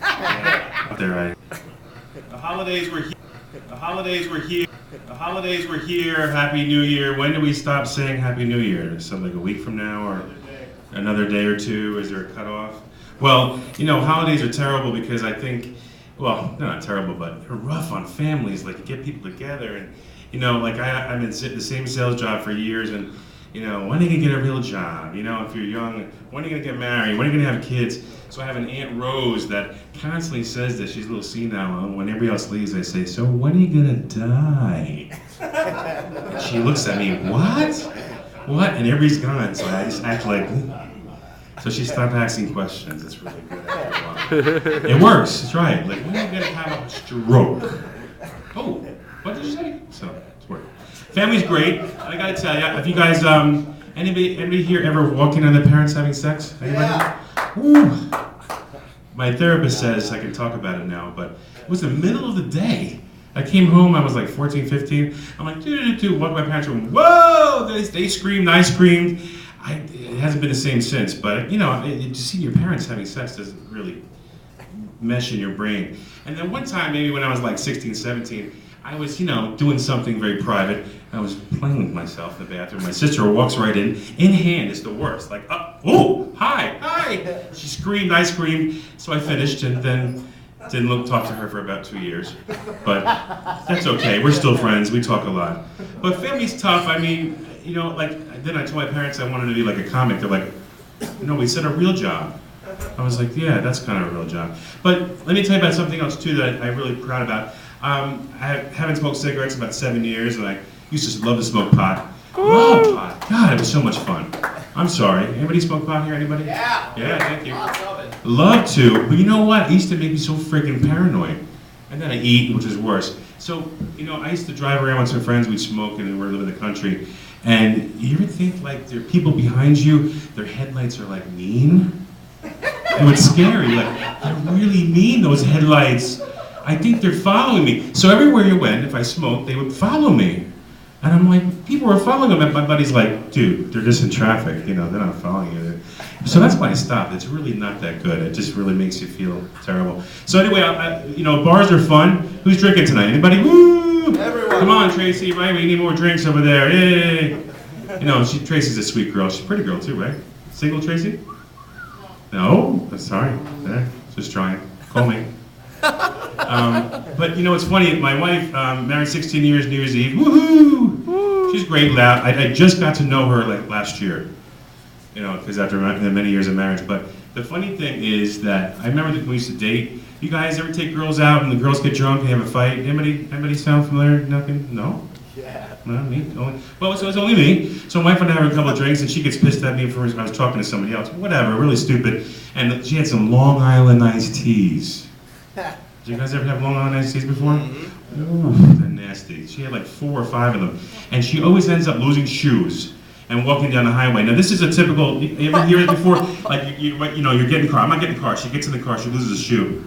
Out there, right? The holidays were here. The holidays were here. The holidays were here. Happy New Year. When do we stop saying Happy New Year? Something like a week from now, or another day or two? Is there a cutoff? Well, you know, holidays are terrible because I think, well, they're not terrible, but they're rough on families. Like, you get people together, and you know, like I've been the same sales job for years, and you know, when are you gonna get a real job? You know, if you're young, when are you gonna get married? When are you gonna have kids? So I have an Aunt Rose that constantly says this. She's a little senile. When everybody else leaves, I say, so when are you gonna die? She looks at me, what? What? And everybody's gone, so I just act like, so she stopped asking questions. It's really good after a while. It works, it's right. Like, when are you gonna have a stroke? Oh, what did you say? So, it's working. Family's great. I gotta tell you, if you guys, anybody here ever walk in on their parents having sex? Anybody? Yeah. Ooh. My therapist says I can talk about it now, but it was the middle of the day. I came home, I was like 14, 15. I'm like, walk my parents' room. Whoa! They screamed, I screamed. It hasn't been the same since, but you know, to see your parents having sex doesn't really mesh in your brain. And then one time, maybe when I was like 16, 17, I was, you know, doing something very private. I was playing with myself in the bathroom. My sister walks right in hand. It's the worst. Like, oh, hi. She screamed, I screamed. So I finished and then didn't talk to her for about 2 years. But that's okay. We're still friends. We talk a lot. But family's tough. I mean, you know, like, then I told my parents I wanted to be like a comic. They're like, no, we said a real job. I was like, yeah, that's kind of a real job. But let me tell you about something else, too, that I'm really proud about. I haven't smoked cigarettes in about 7 years, and I used to love to smoke pot. Love pot. God, it was so much fun. I'm sorry. Anybody smoke pot here? Anybody? Yeah. Yeah, thank you. Lots of it. Love to, but you know what? It used to make me so freaking paranoid. And then I eat, which is worse. So, you know, I used to drive around with some friends, we'd smoke, and we'd live in the country. And you ever think, like, there are people behind you, their headlights are, like, mean? It was scary. Like, they're really mean, those headlights. I think they're following me. So everywhere you went, if I smoked, they would follow me. And I'm like, people were following them, and my buddy's like, dude, they're just in traffic, you know, they're not following you. So that's why I stopped. It's really not that good. It just really makes you feel terrible. So anyway, you know, bars are fun. Who's drinking tonight? Anybody? Woo! Everyone. Come on, Tracy, right? We need more drinks over there. Yay! You know, Tracy's a sweet girl. She's a pretty girl too, right? Single, Tracy? No? Sorry. Yeah, just trying. Call me. But you know, it's funny, my wife, married 16 years, New Year's Eve, woohoo! She's great, loud. I just got to know her like last year, you know, because after many years of marriage. But the funny thing is that I remember that we used to date. You guys ever take girls out and the girls get drunk and have a fight? Anybody sound familiar? Nothing? No? Yeah. No, me? Only, well, so it's only me. So my wife and I have a couple of drinks and she gets pissed at me for I was talking to somebody else. Whatever, really stupid. And she had some Long Island iced teas. Did you guys ever have Long Island iced teas before? Mm-hmm. Ooh, they're nasty. She had like 4 or 5 of them. And she always ends up losing shoes and walking down the highway. Now this is a typical, you ever hear it before? Like, you know, you're getting in the car. I'm not getting in the car. She gets in the car, she loses a shoe.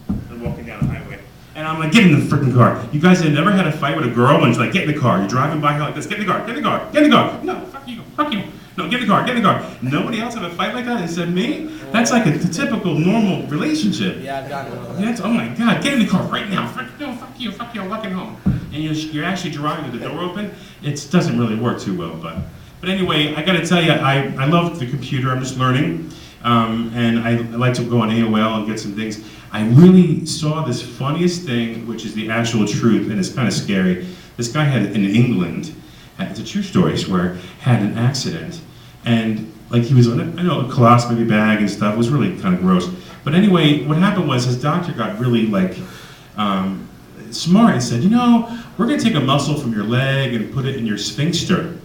And walking down the highway. And I'm like, get in the freaking car. You guys have never had a fight with a girl and she's like, get in the car. You're driving by her like this, get in the car, get in the car, get in the car. No, fuck you, fuck you. No, get in the car, get in the car. Nobody else had a fight like that except me? That's like a typical normal relationship. Yeah, I've gotten one of those. That's, oh my God, get in the car right now. Fuck you, I'm walking home. And you're actually driving with the door open. It doesn't really work too well, but anyway, I gotta tell you, I love the computer, I'm just learning. And I like to go on AOL and get some things. I really saw this funniest thing, which is the actual truth, and it's kind of scary. This guy had, in England, it's a true story, I swear, had an accident. And like he was on a colostomy bag and stuff. It was really kind of gross. But anyway, what happened was his doctor got really like smart and said, you know, we're gonna take a muscle from your leg and put it in your sphincter.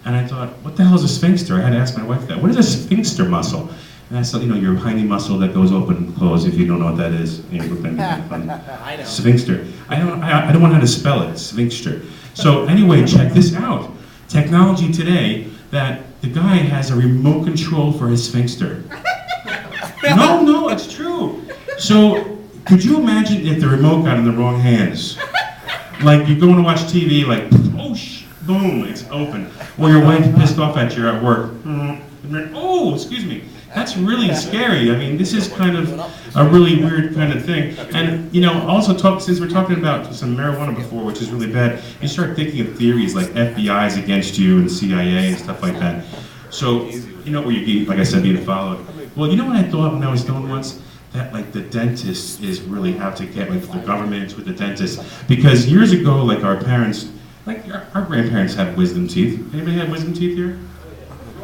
And I thought, what the hell is a sphincter? I had to ask my wife that. What is a sphincter muscle? And I said, you know, your hiney muscle that goes open and close. If you don't know what that is, you look at me funny. I know. Sphincter. I don't know how to spell it. Sphincter. So anyway, check this out. Technology today that the guy has a remote control for his sphincter. No, it's true. So could you imagine if the remote got in the wrong hands? Like you're going to watch TV, like, oh, boom, it's open. Or your wife pissed off at you at work. Oh, excuse me. That's really scary. I mean, this is kind of a really weird kind of thing. And, you know, also since we're talking about some marijuana before, which is really bad, you start thinking of theories like FBI's against you and CIA and stuff like that. So, you know, where you, like I said, being followed. Well, you know what I thought when I was stoned once? That like the dentist is really out to get, like the government with the dentist. Because years ago, like our parents, like our grandparents had wisdom teeth. Anybody had wisdom teeth here?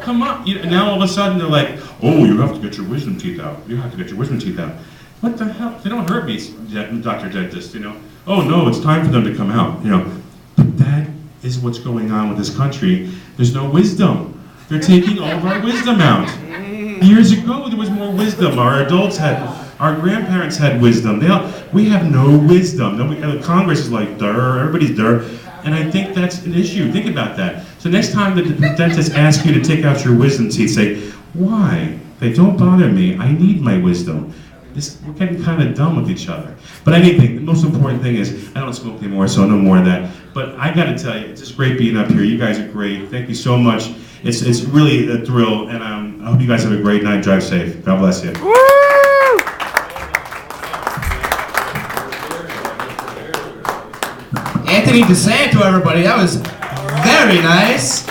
Come on, now all of a sudden they're like, oh, you have to get your wisdom teeth out. You have to get your wisdom teeth out. What the hell? They don't hurt me, Dr. Dentist, you know. Oh no, it's time for them to come out, you know. But that is what's going on with this country. There's no wisdom. They're taking all of our wisdom out. Years ago, there was more wisdom. Our our grandparents had wisdom. We have no wisdom. Congress is like, durr, everybody's durr. And I think that's an issue. Think about that. So next time the dentist asks you to take out your wisdom teeth, say, why? They don't bother me. I need my wisdom. We're getting kind of dumb with each other. But I think the most important thing is, I don't smoke anymore, so no more of that. But I got to tell you, it's just great being up here. You guys are great. Thank you so much. It's really a thrill, and I hope you guys have a great night. Drive safe. God bless you. Woo! Anthony DiSanto, everybody. That was very nice.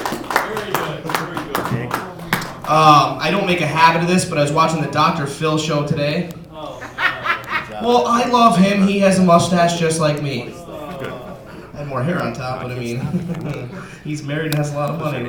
I don't make a habit of this, but I was watching the Dr. Phil show today. Well, I love him. He has a mustache just like me. I have more hair on top, but I mean, he's married and has a lot of money.